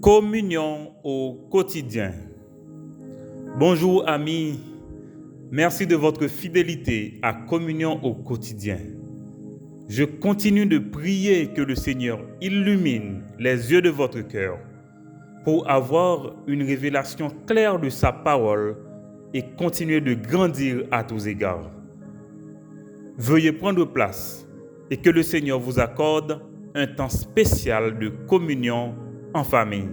Communion au quotidien. Bonjour amis, merci de votre fidélité à Communion au quotidien. Je continue de prier que le Seigneur illumine les yeux de votre cœur pour avoir une révélation claire de sa parole et continuer de grandir à tous égards. Veuillez prendre place et que le Seigneur vous accorde un temps spécial de communion en famille.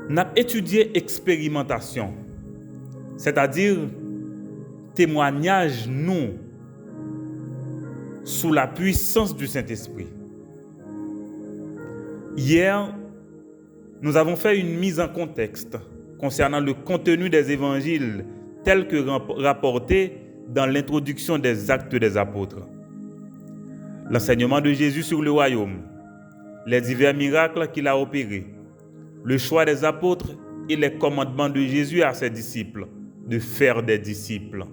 Nous avons étudié expérimentation, c'est-à-dire témoignage nous sous la puissance du Saint-Esprit. Hier, nous avons fait une mise en contexte concernant le contenu des évangiles tels que rapportés dans l'introduction des Actes des Apôtres. L'enseignement de Jésus sur le royaume, les divers miracles qu'il a opérés, le choix des apôtres et les commandements de Jésus à ses disciples de faire des disciples.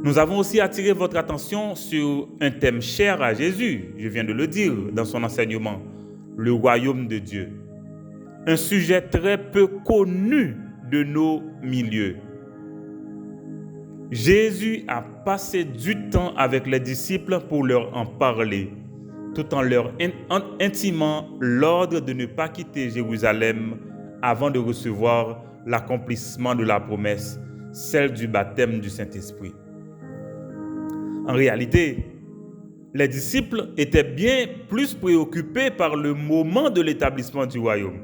Nous avons aussi attiré votre attention sur un thème cher à Jésus, je viens de le dire dans son enseignement, le royaume de Dieu. Un sujet très peu connu de nos milieux. Jésus a passé du temps avec les disciples pour leur en parler, tout en leur intimant l'ordre de ne pas quitter Jérusalem avant de recevoir l'accomplissement de la promesse, celle du baptême du Saint-Esprit. En réalité, les disciples étaient bien plus préoccupés par le moment de l'établissement du royaume.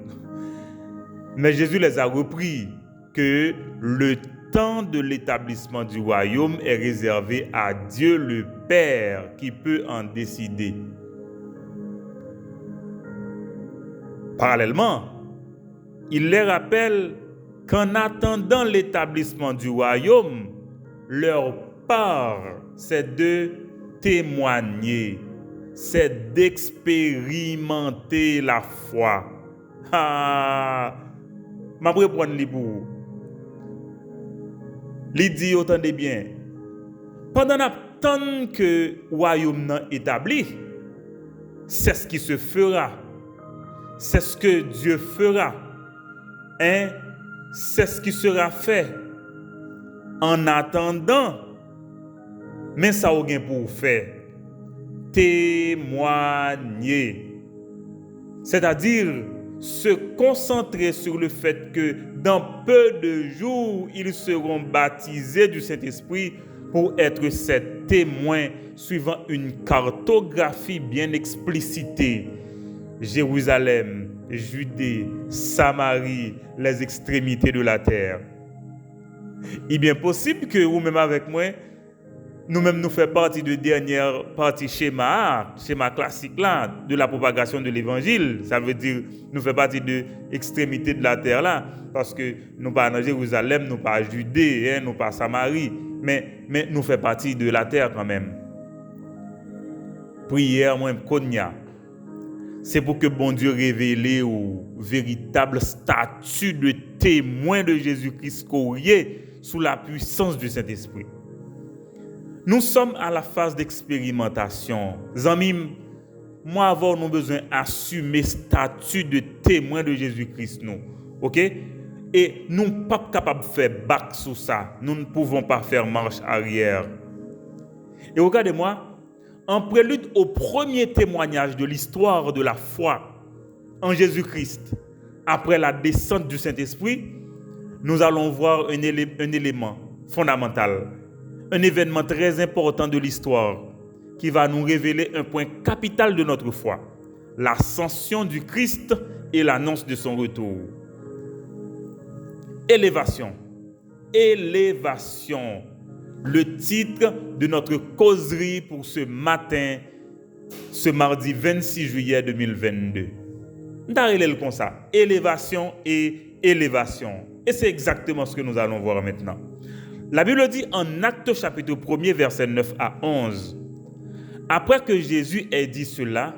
Mais Jésus les a repris que le temps de l'établissement du royaume est réservé à Dieu le Père qui peut en décider. Parallèlement, il les rappelle qu'en attendant l'établissement du royaume, leur part, c'est de témoigner, c'est d'expérimenter la foi. Ma reprendre li pour. Li dit entendez bien. Pendant l'attente que le royaume n'a établi, c'est ce qui se fera. C'est ce que Dieu fera. C'est ce qui sera fait. En attendant, mais ça a rien pour faire. Témoigner. C'est-à-dire se concentrer sur le fait que dans peu de jours, ils seront baptisés du Saint-Esprit pour être ses témoins suivant une cartographie bien explicitée. Jérusalem, Judée, Samarie, les extrémités de la terre. Il est bien possible que vous-même avec moi, nous-mêmes nous faisons partie de dernière partie schéma classique là, de la propagation de l'évangile. Ça veut dire nous faisons partie de l'extrémité de la terre là, parce que nous pas dans Jérusalem, nous pas Judée, nous pas Samarie, mais nous faisons partie de la terre quand même. Prière moi konya. C'est pour que bon Dieu révèle au véritable statut de témoin de Jésus-Christ sous la puissance du Saint-Esprit. Nous sommes à la phase d'expérimentation. Zanmim, moi avant nous besoin assumer statut de témoin de Jésus-Christ nous. OK? Et nous ne sommes pas capables de faire back sur ça. Nous ne pouvons pas faire marche arrière. Et regardez-moi, en prélude au premier témoignage de l'histoire de la foi en Jésus-Christ, après la descente du Saint-Esprit, nous allons voir un élément fondamental, un événement très important de l'histoire qui va nous révéler un point capital de notre foi, l'ascension du Christ et l'annonce de son retour. Élévation. Le titre de notre causerie pour ce matin, ce mardi 26 juillet 2022. Nous allons comme ça, élévation et élévation. Et c'est exactement ce que nous allons voir maintenant. La Bible dit en Actes chapitre 1er, versets 9 à 11. Après que Jésus ait dit cela,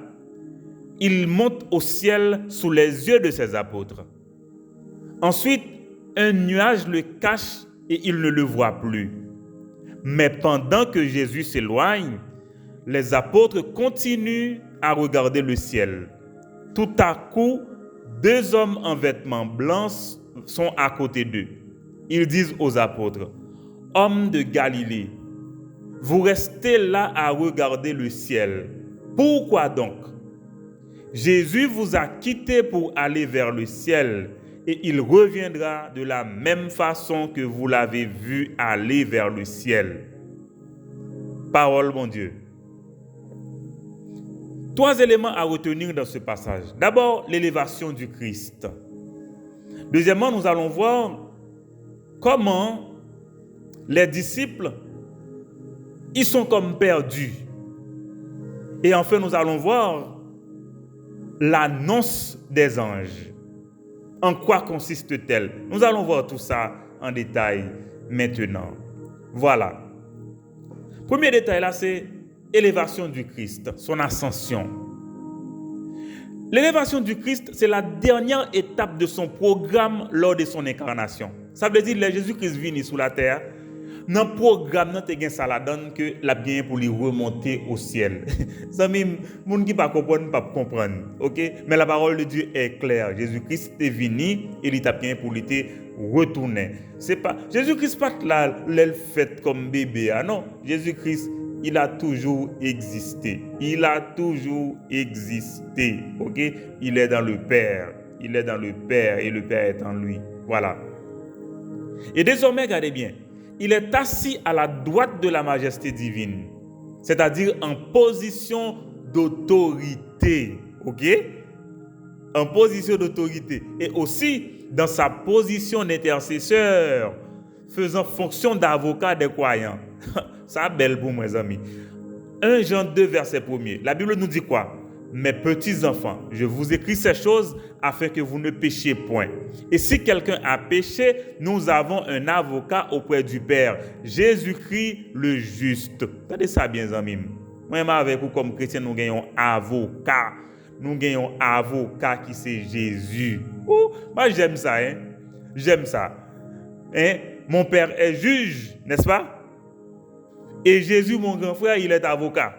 il monte au ciel sous les yeux de ses apôtres. Ensuite, un nuage le cache et il ne le voit plus. Mais pendant que Jésus s'éloigne, les apôtres continuent à regarder le ciel. Tout à coup, 2 hommes en vêtements blancs sont à côté d'eux. Ils disent aux apôtres, « Hommes de Galilée, vous restez là à regarder le ciel. Pourquoi donc? Jésus vous a quitté pour aller vers le ciel et il reviendra de la même façon que vous l'avez vu aller vers le ciel. » Parole, mon Dieu. 3 éléments à retenir dans ce passage. D'abord, l'élévation du Christ. Deuxièmement, nous allons voir comment les disciples, ils sont comme perdus. Et enfin, nous allons voir l'annonce des anges. En quoi consiste-t-elle? Nous allons voir tout ça en détail maintenant. Voilà. Premier détail là, c'est l'élévation du Christ, son ascension. L'élévation du Christ, c'est la dernière étape de son programme lors de son incarnation. Ça veut dire que Jésus-Christ vient sur la terre. Dans le programme, ça la donne que la bien pour lui remonter au ciel. Ça même, les gens qui ne comprennent pas comprendre. Okay? Mais la parole de Dieu est claire. Jésus-Christ est venu et il t'a bien pour lui retourner. C'est pas Jésus-Christ pas là, le fait comme bébé. Ah non, Jésus-Christ, il a toujours existé. Il a toujours existé. OK? Il est dans le Père. Il est dans le Père et le Père est en lui. Voilà. Et désormais, regardez bien. Il est assis à la droite de la majesté divine, c'est-à-dire en position d'autorité, ok? En position d'autorité. Et aussi dans sa position d'intercesseur, faisant fonction d'avocat des croyants. Ça belle pour mes amis. 1 Jean 2, verset 1er. La Bible nous dit quoi? Mes petits enfants, je vous écris ces choses afin que vous ne péchiez point. Et si quelqu'un a péché, nous avons un avocat auprès du Père, Jésus-Christ le juste. Regardez ça bien, amis. Moi, avec vous, comme chrétiens, nous gagnons avocat. Nous gagnons avocat qui c'est Jésus. Oh, moi, j'aime ça, hein. J'aime ça. Hein? Mon Père est juge, n'est-ce pas? Et Jésus, mon grand frère, il est avocat.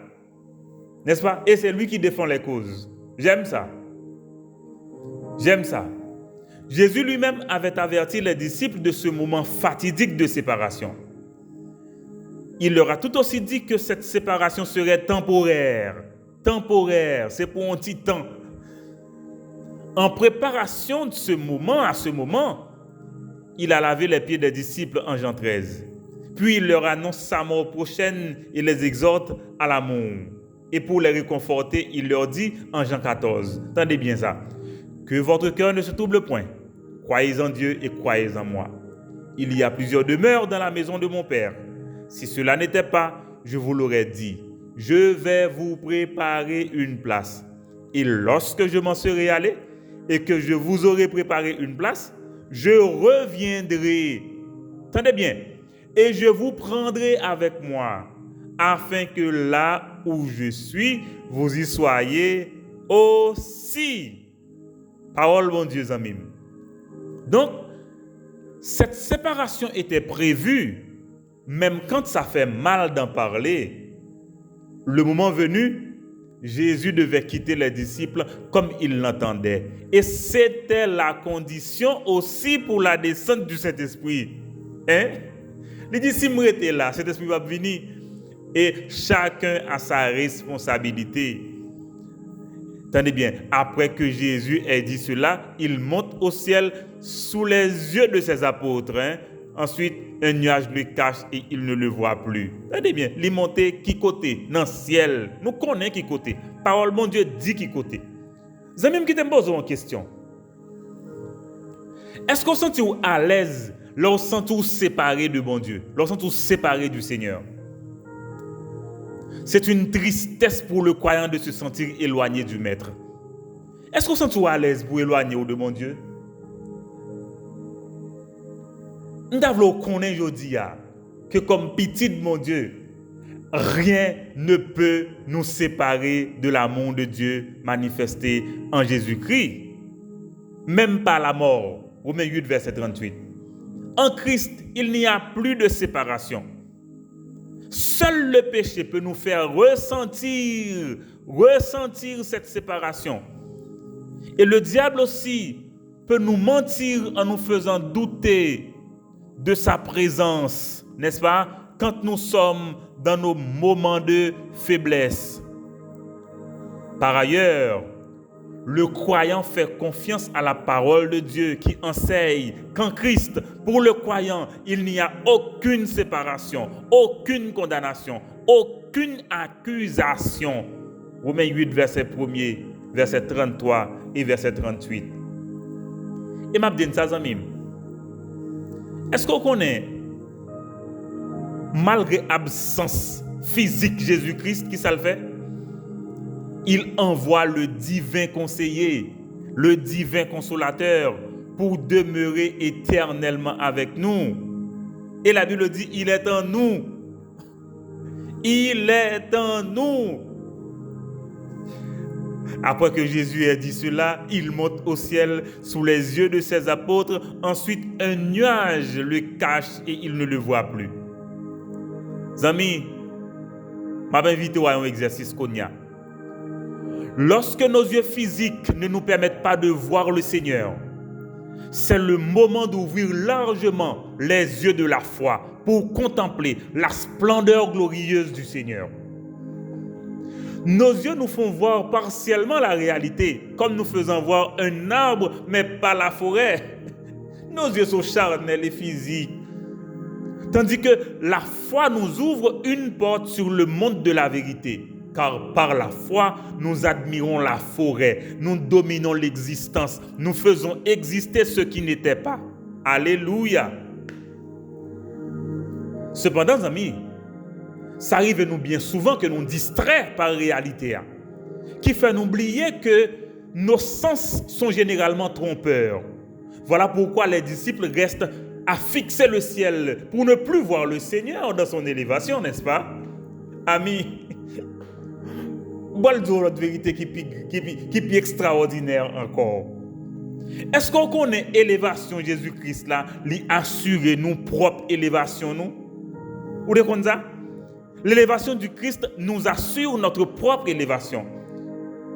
N'est-ce pas? Et c'est lui qui défend les causes. J'aime ça. J'aime ça. Jésus lui-même avait averti les disciples de ce moment fatidique de séparation. Il leur a tout aussi dit que cette séparation serait temporaire. Temporaire, c'est pour un petit temps. En préparation de ce moment, à ce moment, il a lavé les pieds des disciples en Jean 13. Puis il leur annonce sa mort prochaine et les exhorte à l'amour. Et pour les réconforter, il leur dit en Jean 14, entendez bien ça, que votre cœur ne se trouble point. Croyez en Dieu et croyez en moi. Il y a plusieurs demeures dans la maison de mon Père. Si cela n'était pas, je vous l'aurais dit. Je vais vous préparer une place. Et lorsque je m'en serai allé et que je vous aurai préparé une place, je reviendrai. Entendez bien. Et je vous prendrai avec moi, afin que là où je suis, vous y soyez aussi. Parole, mon Dieu, amis. Donc, cette séparation était prévue, même quand ça fait mal d'en parler. Le moment venu, Jésus devait quitter les disciples comme il l'entendait. Et c'était la condition aussi pour la descente du Saint-Esprit. Hein? Les disciples étaient là, cet esprit va venir. Et chacun a sa responsabilité. Tenez bien, après que Jésus ait dit cela, il monte au ciel sous les yeux de ses apôtres. Hein? Ensuite, un nuage le cache et il ne le voit plus. Tenez bien, il monte qui côté? Dans le ciel. Nous connaissons qui côté. Parole, mon Dieu, dit qui côté. Vous avez même qui te pose une question. Est-ce qu'on sent à l'aise lorsqu'on sent séparé de bon Dieu, lorsqu'on sent séparé du Seigneur? C'est une tristesse pour le croyant de se sentir éloigné du Maître. Est-ce qu'on sent à l'aise pour éloigner de mon Dieu? Nous devons connaître aujourd'hui que comme petit de mon Dieu, rien ne peut nous séparer de l'amour de Dieu manifesté en Jésus-Christ. Même pas la mort. Romains 8, verset 38. En Christ, il n'y a plus de séparation. Seul le péché peut nous faire ressentir cette séparation. Et le diable aussi peut nous mentir en nous faisant douter de sa présence, n'est-ce pas, quand nous sommes dans nos moments de faiblesse. Par ailleurs, le croyant fait confiance à la parole de Dieu qui enseigne qu'en Christ, pour le croyant, il n'y a aucune séparation, aucune condamnation, aucune accusation. Romains 8, verset 1er, verset 33 et verset 38. Et m'a dit ça, amis. Est-ce qu'on connaît, malgré l'absence physique Jésus-Christ, qui ça le fait? Il envoie le divin conseiller, le divin consolateur pour demeurer éternellement avec nous. Et la Bible dit, il est en nous. Il est en nous. Après que Jésus ait dit cela, il monte au ciel sous les yeux de ses apôtres. Ensuite, un nuage le cache et il ne le voit plus. Amis, je vais inviter à un exercice qu'on y a. Lorsque nos yeux physiques ne nous permettent pas de voir le Seigneur, c'est le moment d'ouvrir largement les yeux de la foi pour contempler la splendeur glorieuse du Seigneur. Nos yeux nous font voir partiellement la réalité, comme nous faisons voir un arbre, mais pas la forêt. Nos yeux sont charnels et physiques. Tandis que la foi nous ouvre une porte sur le monde de la vérité. Car par la foi, nous admirons la forêt, nous dominons l'existence, nous faisons exister ce qui n'était pas. Alléluia. Cependant, amis, ça arrive nous bien souvent que nous distraient par la réalité, qui fait nous oublier que nos sens sont généralement trompeurs. Voilà pourquoi les disciples restent à fixer le ciel pour ne plus voir le Seigneur dans son élévation, n'est-ce pas? Amis, voilà notre vérité qui est extraordinaire encore. Est-ce qu'on connaît l'élévation Jésus-Christ là, lui assurer nous propre élévation nous? Vous comprenez ça? L'élévation du Christ nous assure notre propre élévation.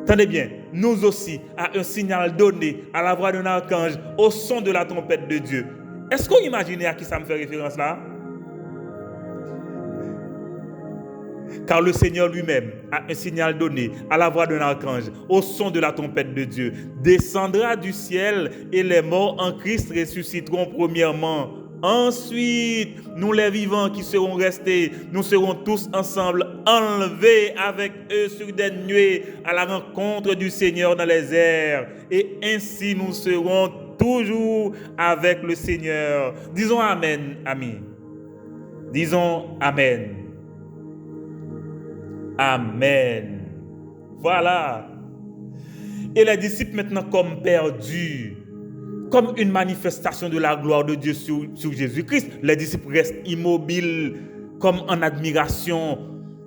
Tenez bien, nous aussi, à un signal donné, à la voix d'un archange, au son de la trompette de Dieu. Est-ce qu'on imagine à qui ça me fait référence là? Car le Seigneur lui-même, à un signal donné, à la voix d'un archange, au son de la trompette de Dieu, descendra du ciel et les morts en Christ ressusciteront premièrement. Ensuite, nous les vivants qui serons restés, nous serons tous ensemble enlevés avec eux sur des nuées à la rencontre du Seigneur dans les airs. Et ainsi nous serons toujours avec le Seigneur. Disons Amen, amis. Disons Amen. Amen. Voilà. Et les disciples maintenant comme perdus, comme une manifestation de la gloire de Dieu sur Jésus-Christ, les disciples restent immobiles, comme en admiration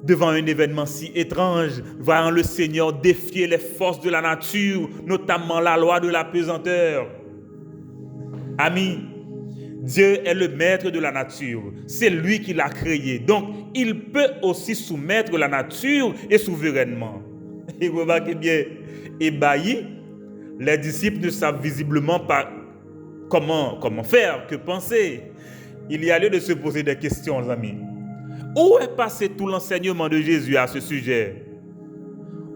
devant un événement si étrange, voyant le Seigneur défier les forces de la nature, notamment la loi de la pesanteur. Amis, Dieu est le maître de la nature. C'est lui qui l'a créé. Donc, il peut aussi soumettre la nature et souverainement. Et remarquez bien, ébahis, les disciples ne savent visiblement pas comment faire, que penser. Il y a lieu de se poser des questions, amis. Où est passé tout l'enseignement de Jésus à ce sujet?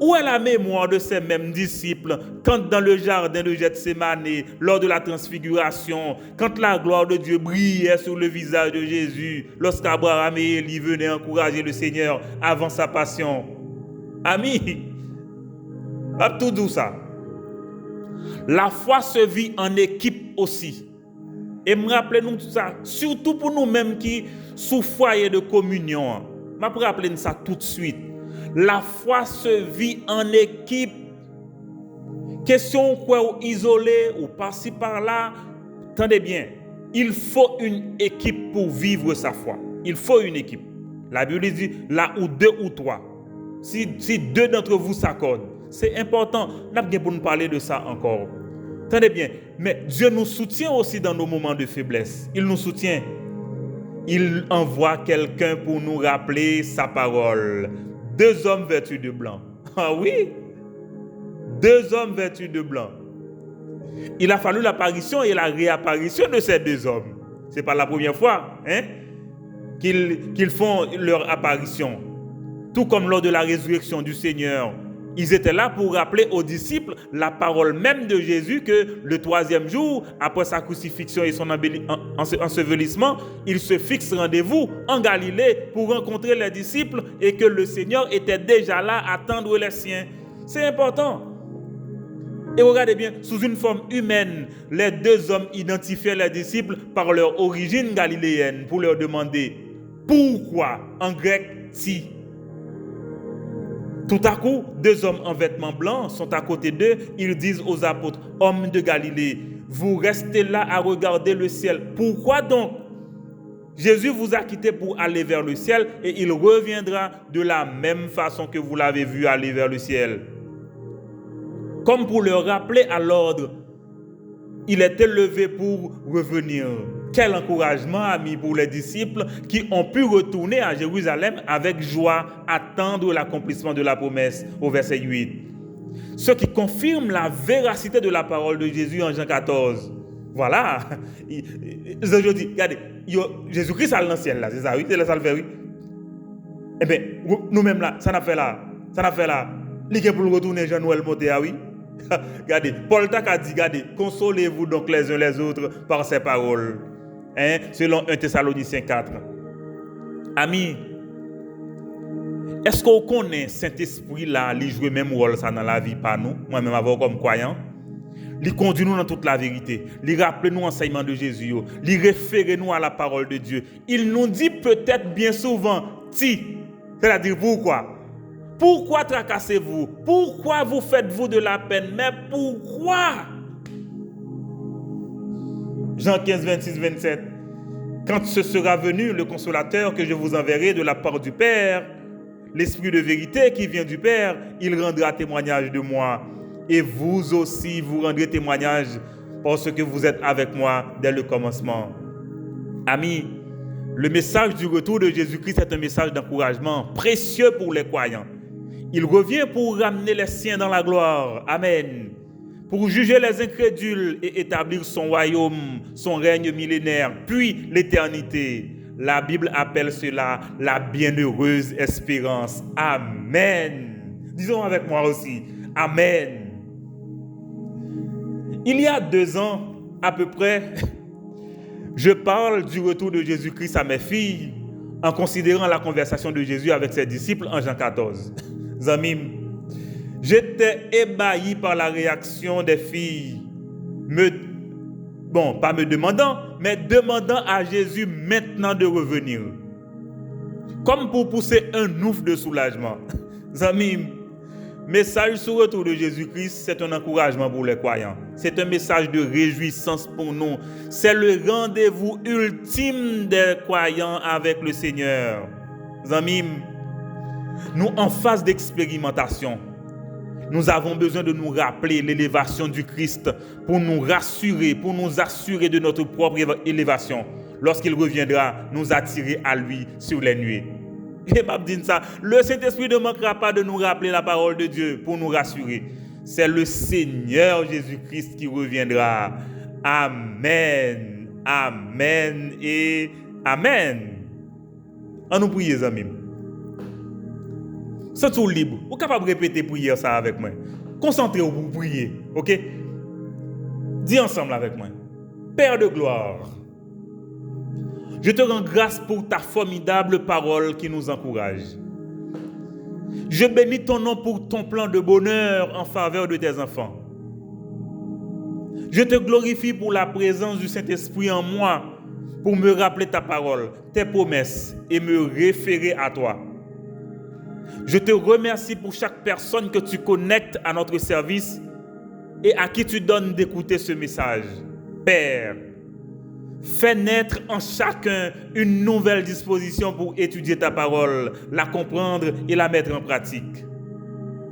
Où est la mémoire de ces mêmes disciples quand dans le jardin de Gethsémane, lors de la transfiguration, quand la gloire de Dieu brillait sur le visage de Jésus, lorsqu'Abraham et Élie venaient encourager le Seigneur avant sa passion? Amis, pas tout doux ça. La foi se vit en équipe aussi. Et me rappelez-nous tout ça, surtout pour nous-mêmes qui sous foyer de communion. Je me rappelle ça tout de suite. La foi se vit en équipe. Question quoi ou isolé ou par-ci par-là. Attendez bien, il faut une équipe pour vivre sa foi. Il faut une équipe. La Bible dit là où deux ou trois. Si deux d'entre vous s'accordent, c'est important. Nous avons pour nous parler de ça encore. Tenez bien, mais Dieu nous soutient aussi dans nos moments de faiblesse. Il nous soutient. Il envoie quelqu'un pour nous rappeler sa parole. 2 hommes vêtus de blanc. Ah oui, 2 hommes vêtus de blanc. Il a fallu l'apparition et la réapparition de ces 2 hommes. Ce n'est pas la première fois qu'ils font leur apparition. Tout comme lors de la résurrection du Seigneur. Ils étaient là pour rappeler aux disciples la parole même de Jésus que le 3e jour, après sa crucifixion et son ensevelissement, il se fixe rendez-vous en Galilée pour rencontrer les disciples et que le Seigneur était déjà là à attendre les siens. C'est important. Et regardez bien, sous une forme humaine, les 2 hommes identifiaient les disciples par leur origine galiléenne pour leur demander pourquoi, en grec, si. Tout à coup, 2 hommes en vêtements blancs sont à côté d'eux. Ils disent aux apôtres, hommes de Galilée, vous restez là à regarder le ciel. Pourquoi donc? Jésus vous a quitté pour aller vers le ciel et il reviendra de la même façon que vous l'avez vu aller vers le ciel. Comme pour leur rappeler à l'ordre, il était levé pour revenir. Quel encouragement, amis, pour les disciples qui ont pu retourner à Jérusalem avec joie, attendre l'accomplissement de la promesse au verset 8. Ce qui confirme la véracité de la parole de Jésus en Jean 14. Voilà. Je dis, regardez, Jésus-Christ a l'ancien là, c'est ça, oui, c'est là, ça le fait, oui. Eh bien, nous-mêmes là, ça n'a fait là. L'idée pour retourner Jean-Noël Motéa, oui. Regardez, Paul a dit, regardez, consolez-vous donc les uns les autres par ces paroles. Selon 1 Thessaloniciens 4. Amis, est-ce qu'on connaît Saint-Esprit là, il joue même rôle ça dans la vie par nous, moi-même avant comme croyant? Il conduit nous dans toute la vérité. Il rappelle nous l'enseignement de Jésus. Il réfère nous à la parole de Dieu. Il nous dit peut-être bien souvent, c'est-à-dire pourquoi? Pourquoi tracassez-vous? Pourquoi vous faites-vous de la peine? Mais pourquoi? Jean 15, 26, 27. Quand ce sera venu, le consolateur que je vous enverrai de la part du Père, l'Esprit de vérité qui vient du Père, il rendra témoignage de moi. Et vous aussi, vous rendrez témoignage parce que vous êtes avec moi dès le commencement. Amis, le message du retour de Jésus-Christ est un message d'encouragement précieux pour les croyants. Il revient pour ramener les siens dans la gloire. Amen. Pour juger les incrédules et établir son royaume, son règne millénaire, puis l'éternité. La Bible appelle cela la bienheureuse espérance. Amen. Disons avec moi aussi. Amen. Il y a 2 ans, à peu près, je parle du retour de Jésus-Christ à mes filles en considérant la conversation de Jésus avec ses disciples en Jean 14. Zamim, j'étais ébahi par la réaction des filles, pas me demandant, mais demandant à Jésus maintenant de revenir. Comme pour pousser un ouf de soulagement. Zamim, message sur le retour de Jésus-Christ, c'est un encouragement pour les croyants. C'est un message de réjouissance pour nous. C'est le rendez-vous ultime des croyants avec le Seigneur. Zamim, nous en phase d'expérimentation. Nous avons besoin de nous rappeler l'élévation du Christ pour nous rassurer, pour nous assurer de notre propre élévation. Lorsqu'il reviendra, nous attirer à lui sur les nuées. Et ça, le Saint-Esprit ne manquera pas de nous rappeler la parole de Dieu pour nous rassurer. C'est le Seigneur Jésus-Christ qui reviendra. Amen. Amen et Amen. On nous prie, les amis. C'est tout libre. Vous êtes capable de répéter prière ça avec moi. Concentrez-vous pour prier. Ok? Dis ensemble avec moi. Père de gloire, je te rends grâce pour ta formidable parole qui nous encourage. Je bénis ton nom pour ton plan de bonheur en faveur de tes enfants. Je te glorifie pour la présence du Saint-Esprit en moi pour me rappeler ta parole, tes promesses et me référer à toi. Je te remercie pour chaque personne que tu connectes à notre service et à qui tu donnes d'écouter ce message. Père, fais naître en chacun une nouvelle disposition pour étudier ta parole, la comprendre et la mettre en pratique.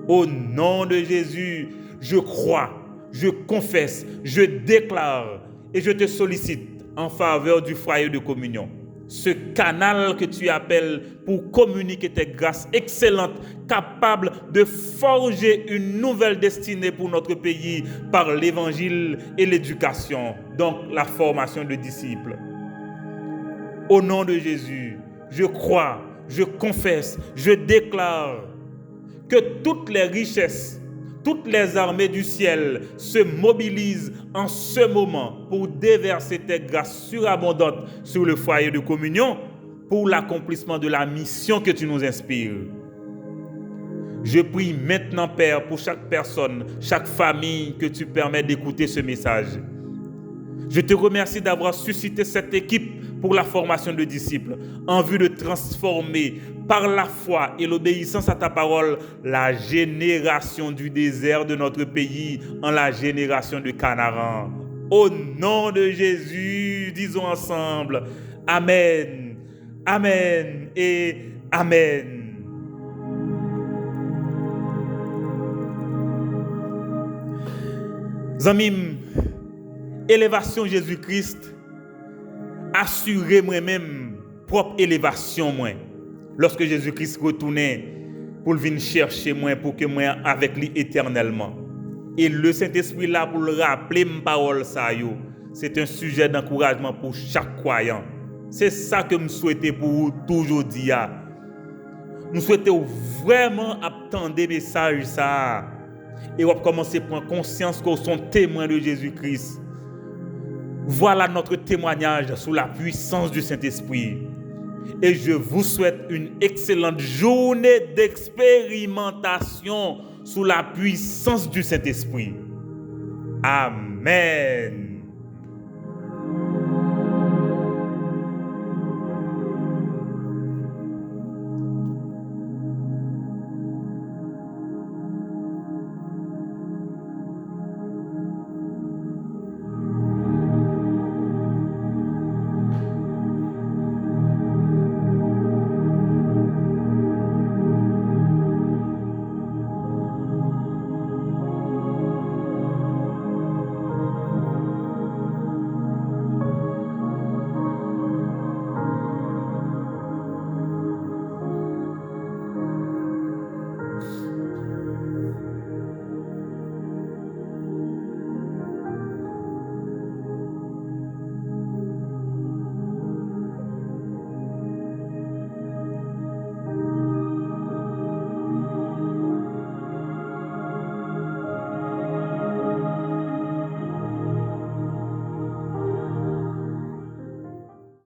Au nom de Jésus, je crois je confesse, je déclare et je te sollicite en faveur du foyer de communion. Ce canal que tu appelles pour communiquer tes grâces excellentes, capables de forger une nouvelle destinée pour notre pays par l'évangile et l'éducation, donc la formation de disciples. Au nom de Jésus, je crois, je confesse, je déclare que toutes les richesses, toutes les armées du ciel se mobilisent en ce moment pour déverser tes grâces surabondantes sur le foyer de communion pour l'accomplissement de la mission que tu nous inspires. Je prie maintenant, Père, pour chaque personne, chaque famille que tu permets d'écouter ce message. Je te remercie d'avoir suscité cette équipe pour la formation de disciples en vue de transformer par la foi et l'obéissance à ta parole la génération du désert de notre pays en la génération de Canaan. Au nom de Jésus, disons ensemble, Amen, Amen et Amen. Zamim, élévation Jésus-Christ, assurer moi-même propre élévation moi. Lorsque Jésus-Christ retournait pour venir chercher moi, pour que moi avec lui éternellement. Et le Saint-Esprit là pour le rappeler mes paroles ça yo. C'est un sujet d'encouragement pour chaque croyant. C'est ça que je souhaitais pour vous toujours dire. Nous souhaitons vraiment attendre des messages ça. Et on va commencer à prendre conscience qu'on sont témoins de Jésus-Christ. Voilà notre témoignage sous la puissance du Saint-Esprit. Et je vous souhaite une excellente journée d'expérimentation sous la puissance du Saint-Esprit. Amen.